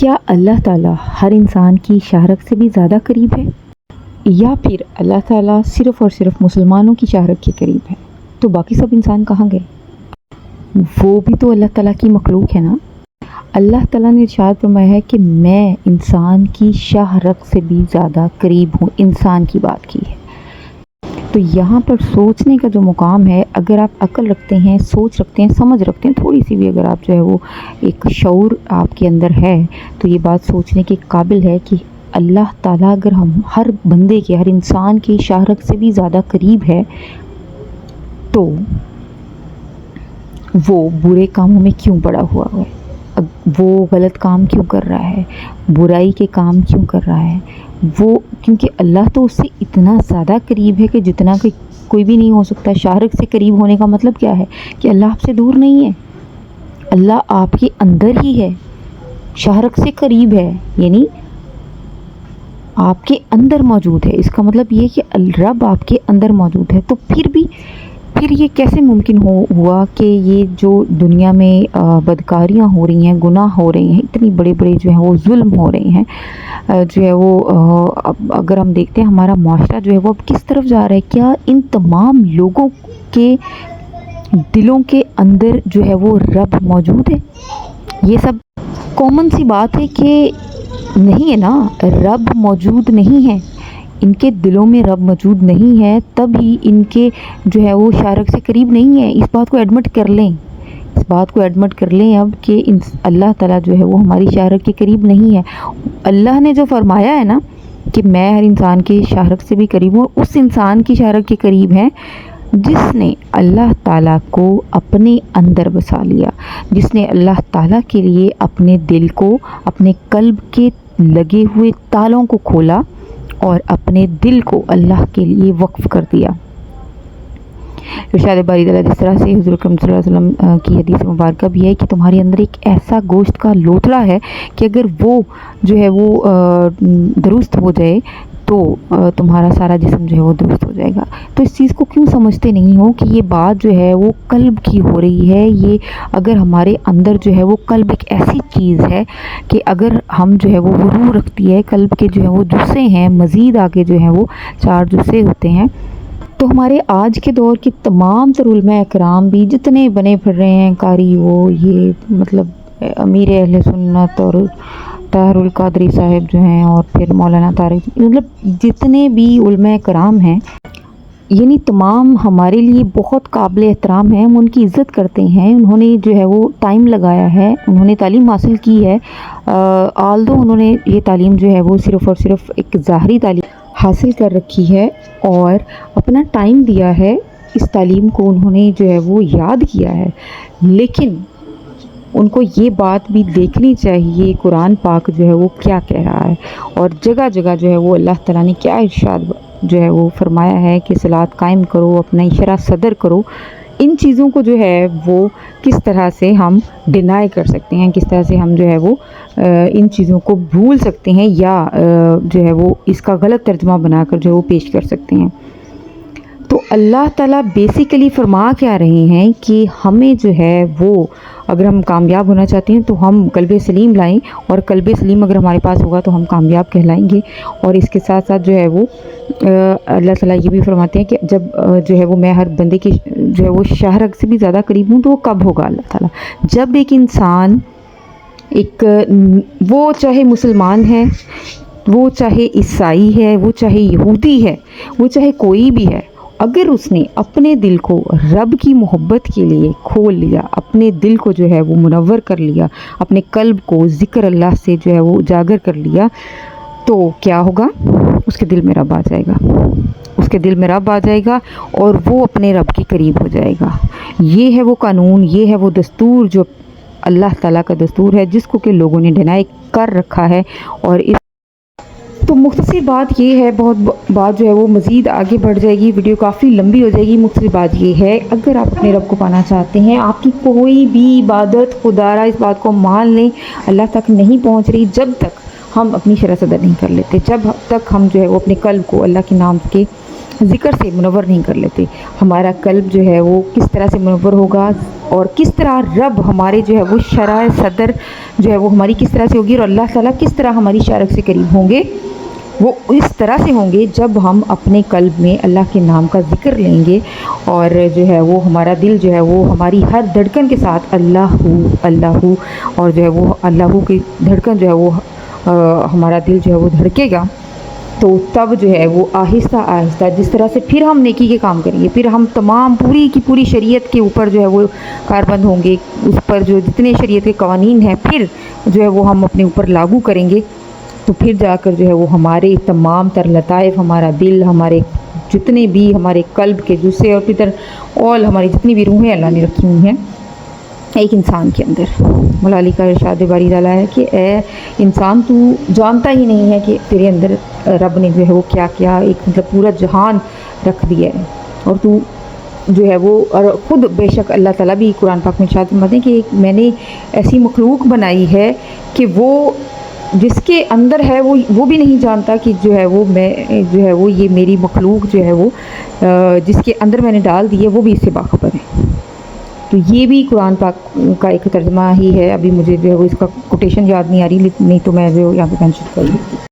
کیا اللہ تعالیٰ ہر انسان کی شہرت سے بھی زیادہ قریب ہے، یا پھر اللہ تعالیٰ صرف اور صرف مسلمانوں کی شہرت کے قریب ہے؟ تو باقی سب انسان کہاں گئے؟ وہ بھی تو اللہ تعالیٰ کی مخلوق ہے نا۔ اللہ تعالیٰ نے ارشاد فرمایا ہے کہ میں انسان کی شہرت سے بھی زیادہ قریب ہوں، انسان کی بات کی ہے۔ تو یہاں پر سوچنے کا جو مقام ہے، اگر آپ عقل رکھتے ہیں، سوچ رکھتے ہیں، سمجھ رکھتے ہیں، تھوڑی سی بھی اگر آپ جو ہے وہ ایک شعور آپ کے اندر ہے، تو یہ بات سوچنے کے قابل ہے کہ اللہ تعالیٰ اگر ہم ہر بندے کے، ہر انسان کی شہرت سے بھی زیادہ قریب ہے، تو وہ برے کاموں میں کیوں پڑا ہوا ہے؟ وہ غلط کام کیوں کر رہا ہے؟ برائی کے کام کیوں کر رہا ہے؟ وہ کیونکہ اللہ تو اس سے اتنا زیادہ قریب ہے کہ جتنا کہ کوئی بھی نہیں ہو سکتا۔ شہرت سے قریب ہونے کا مطلب کیا ہے؟ کہ اللہ آپ سے دور نہیں ہے، اللہ آپ کے اندر ہی ہے، شہرت سے قریب ہے، یعنی آپ کے اندر موجود ہے۔ اس کا مطلب یہ کہ رب آپ کے اندر موجود ہے۔ تو پھر یہ کیسے ممکن ہوا کہ یہ جو دنیا میں بدکاریاں ہو رہی ہیں، گناہ ہو رہے ہیں، اتنی بڑے بڑے جو ہیں وہ ظلم ہو رہے ہیں، جو ہے وہ اگر ہم دیکھتے ہیں ہمارا معاشرہ جو ہے وہ اب کس طرف جا رہا ہے؟ کیا ان تمام لوگوں کے دلوں کے اندر جو ہے وہ رب موجود ہے؟ یہ سب کامن سی بات ہے کہ نہیں ہے نا، رب موجود نہیں ہے، ان کے دلوں میں رب موجود نہیں ہے، تب ہی ان کے جو ہے وہ شہرت سے قریب نہیں ہے۔ اس بات کو ایڈمٹ کر لیں، اس بات کو ایڈمٹ کر لیں اب کہ اللہ تعالیٰ جو ہے وہ ہماری شہرت کے قریب نہیں ہے۔ اللہ نے جو فرمایا ہے نا کہ میں ہر انسان کی شہرت سے بھی قریب ہوں، اس انسان کی شہرت کے قریب ہے جس نے اللہ تعالیٰ کو اپنے اندر بسا لیا، جس نے اللہ تعالیٰ کے لیے اپنے دل کو، اپنے قلب کے لگے ہوئے تالوں کو کھولا اور اپنے دل کو اللہ کے لیے وقف کر دیا۔ ارشاد باری تعالیٰ جس طرح سے حضور اکرم صلی اللہ علیہ وسلم کی حدیث مبارکہ بھی ہے کہ تمہارے اندر ایک ایسا گوشت کا لوتھڑا ہے کہ اگر وہ جو ہے وہ درست ہو جائے تو تمہارا سارا جسم جو ہے وہ درست ہو جائے گا۔ تو اس چیز کو کیوں سمجھتے نہیں ہو کہ یہ بات جو ہے وہ قلب کی ہو رہی ہے؟ یہ اگر ہمارے اندر جو ہے وہ قلب ایک ایسی چیز ہے کہ اگر ہم جو ہے وہ روح رکھتی ہے، قلب کے جو ہے وہ جزے ہیں، مزید آگے جو ہیں وہ 4 جزے ہوتے ہیں، تو ہمارے آج کے دور کے تمام تر علماء اکرام بھی جتنے بنے پھر رہے ہیں، قاری وہ یہ مطلب امیر اہل سنت اور طاہر القادری صاحب جو ہیں، اور پھر مولانا طارق، مطلب جتنے بھی علماء کرام ہیں، یعنی تمام ہمارے لیے بہت قابل احترام ہیں، ہم ان کی عزت کرتے ہیں۔ انہوں نے جو ہے وہ ٹائم لگایا ہے، انہوں نے تعلیم حاصل کی ہے، آلدو انہوں نے یہ تعلیم جو ہے وہ صرف اور صرف ایک ظاہری تعلیم حاصل کر رکھی ہے اور اپنا ٹائم دیا ہے، اس تعلیم کو انہوں نے جو ہے وہ یاد کیا ہے، لیکن ان کو یہ بات بھی دیکھنی چاہیے قرآن پاک جو ہے وہ کیا کہہ رہا ہے، اور جگہ جگہ جو ہے وہ اللہ تعالیٰ نے کیا ارشاد جو ہے وہ فرمایا ہے کہ صلاۃ قائم کرو، اپنا اشارہ صدر کرو۔ ان چیزوں کو جو ہے وہ کس طرح سے ہم ڈینائی کر سکتے ہیں، کس طرح سے ہم جو ہے وہ ان چیزوں کو بھول سکتے ہیں، یا جو ہے وہ اس کا غلط ترجمہ بنا کر جو ہے وہ پیش کر سکتے ہیں۔ تو اللہ تعالیٰ بیسیکلی فرما کیا رہے ہیں کہ ہمیں جو ہے وہ اگر ہم کامیاب ہونا چاہتے ہیں تو ہم قلب سلیم لائیں، اور قلب سلیم اگر ہمارے پاس ہوگا تو ہم کامیاب کہلائیں گے۔ اور اس کے ساتھ ساتھ جو ہے وہ اللہ تعالیٰ یہ بھی فرماتے ہیں کہ جب جو ہے وہ میں ہر بندے کی جو ہے وہ شہرت سے بھی زیادہ قریب ہوں، تو وہ کب ہوگا اللہ تعالیٰ؟ جب ایک انسان وہ چاہے مسلمان ہے، وہ چاہے عیسائی ہے، وہ چاہے یہودی ہے، وہ چاہے کوئی بھی ہے، اگر اس نے اپنے دل کو رب کی محبت کے لیے کھول لیا، اپنے دل کو جو ہے وہ منور کر لیا، اپنے قلب کو ذکر اللہ سے جو ہے وہ اجاگر کر لیا، تو کیا ہوگا؟ اس کے دل میں رب آ جائے گا، اس کے دل میں رب آ جائے گا، اور وہ اپنے رب کے قریب ہو جائے گا۔ یہ ہے وہ قانون، یہ ہے وہ دستور جو اللہ تعالیٰ کا دستور ہے، جس کو کہ لوگوں نے ڈینائی کر رکھا ہے۔ اور اس تو مختصر بات یہ ہے، بہت بات جو ہے وہ مزید آگے بڑھ جائے گی، ویڈیو کافی لمبی ہو جائے گی۔ مختصر بات یہ ہے، اگر آپ اپنے رب کو پانا چاہتے ہیں، آپ کی کوئی بھی عبادت خدا را، اس بات کو مان لیں، اللہ تک نہیں پہنچ رہی جب تک ہم اپنی شرح صدر نہیں کر لیتے، جب تک ہم جو ہے وہ اپنے قلب کو اللہ کے نام کے ذکر سے منور نہیں کر لیتے۔ ہمارا قلب جو ہے وہ کس طرح سے منور ہوگا؟ اور کس طرح رب ہمارے جو ہے وہ شرح صدر جو ہے وہ ہماری کس طرح سے ہوگی، اور اللہ تعالیٰ کس طرح ہماری شارک سے قریب ہوں گے، وہ اس طرح سے ہوں گے جب ہم اپنے قلب میں اللہ کے نام کا ذکر لیں گے، اور جو ہے وہ ہمارا دل جو ہے وہ ہماری ہر دھڑکن کے ساتھ اللہ ہو اللہ ہو، اور جو ہے وہ اللہ ہو کی دھڑکن جو ہے وہ ہمارا دل جو ہے وہ دھڑکے گا، تو تب جو ہے وہ آہستہ آہستہ جس طرح سے پھر ہم نیکی کے کام کریں گے، پھر ہم تمام پوری کی پوری شریعت کے اوپر جو ہے وہ کاربند ہوں گے، اس پر جو جتنے شریعت کے قوانین ہیں پھر جو ہے وہ ہم اپنے اوپر لاگو کریں گے، تو پھر جا کر جو ہے وہ ہمارے تمام تر لطائف، ہمارا دل، ہمارے جتنے بھی ہمارے قلب کے جزے اور پھر اول ہماری جتنی بھی روحیں اللہ نے رکھی ہوئی ہیں ایک انسان کے اندر، مولا علی کا ارشاد باری تعالیٰ ہے کہ اے انسان تو جانتا ہی نہیں ہے کہ تیرے اندر رب نے جو ہے وہ کیا کیا ایک مطلب پورا جہان رکھ دیا ہے، اور تو جو ہے وہ اور خود بے شک اللہ تعالیٰ بھی قرآن پاک میں ارشاد فرماتے ہیں کہ میں نے ایسی مخلوق بنائی ہے کہ وہ جس کے اندر ہے وہ بھی نہیں جانتا کہ جو ہے وہ میں جو ہے وہ یہ میری مخلوق جو ہے وہ جس کے اندر میں نے ڈال دی ہے وہ بھی اس سے باخبر ہے۔ تو یہ بھی قرآن پاک کا ایک ترجمہ ہی ہے، ابھی مجھے جو ہے وہ اس کا کوٹیشن یاد نہیں آ رہی، نہیں تو میں جو یہاں پہ مینشن کر دیتی۔